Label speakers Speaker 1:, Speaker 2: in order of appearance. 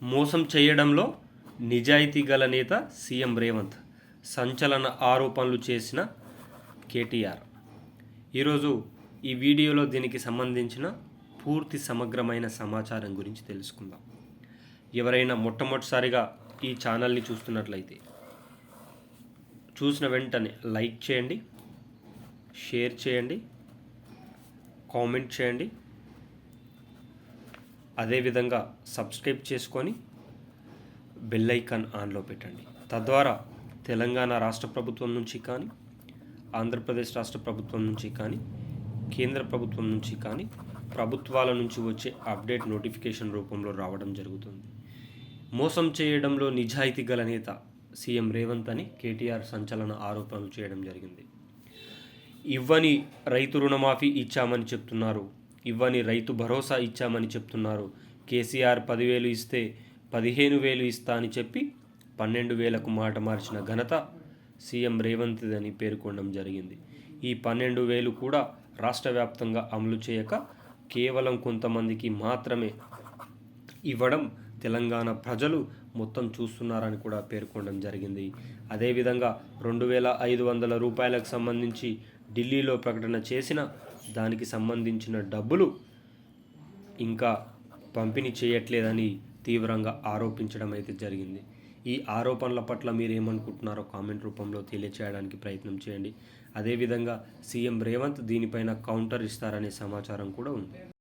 Speaker 1: మోసం చేయడంలో నిజాయితీ గల నేత సీఎం రేవంత్, సంచలన ఆరోపణలు చేసిన కేటీఆర్. ఈరోజు ఈ వీడియోలో దీనికి సంబంధించిన పూర్తి సమగ్రమైన సమాచారం గురించి తెలుసుకుందాం. ఎవరైనా మొట్టమొదటిసారిగా ఈ ఛానల్ని చూస్తున్నట్లయితే చూసిన వెంటనే లైక్ చేయండి, షేర్ చేయండి, కామెంట్ చేయండి. అదేవిధంగా సబ్స్క్రైబ్ చేసుకొని బెల్ ఐకాన్ ఆన్లో పెట్టండి. తద్వారా తెలంగాణ రాష్ట్ర ప్రభుత్వం నుంచి కానీ, ఆంధ్రప్రదేశ్ రాష్ట్ర ప్రభుత్వం నుంచి కానీ, కేంద్ర ప్రభుత్వం నుంచి కానీ ప్రభుత్వాల నుంచి వచ్చే అప్డేట్ నోటిఫికేషన్ రూపంలో రావడం జరుగుతుంది. మోసం చేయడంలో నిజాయితీ గల నేత సీఎం రేవంత్ అని కేటీఆర్ సంచలన ఆరోపణలు చేయడం జరిగింది. ఇవ్వని రైతు రుణమాఫీ ఇచ్చామని చెప్తున్నారు, ఇవ్వని రైతు భరోసా ఇచ్చామని చెప్తున్నారు. కేసీఆర్ 10,000 ఇస్తే 15,000 ఇస్తా అని చెప్పి 12,000కు మాట మార్చిన ఘనత సీఎం రేవంత్దని పేర్కొనడం జరిగింది. ఈ 12,000 కూడా రాష్ట్ర వ్యాప్తంగా అమలు చేయక కేవలం కొంతమందికి మాత్రమే ఇవ్వడం తెలంగాణ ప్రజలు మొత్తం చూస్తున్నారని కూడా పేర్కొనడం జరిగింది. అదేవిధంగా 2,500 రూపాయలకు సంబంధించి ఢిల్లీలో ప్రకటన చేసిన దానికి సంబంధించిన డబ్బులు ఇంకా పంపిణీ చేయట్లేదని తీవ్రంగా ఆరోపించడం అయితే జరిగింది. ఈ ఆరోపణల పట్ల మీరు ఏమనుకుంటున్నారో కామెంట్ రూపంలో తెలియచేయడానికి ప్రయత్నం చేయండి. అదేవిధంగా సీఎం రేవంత్ దీనిపైన కౌంటర్ ఇస్తారనే సమాచారం కూడా ఉంది.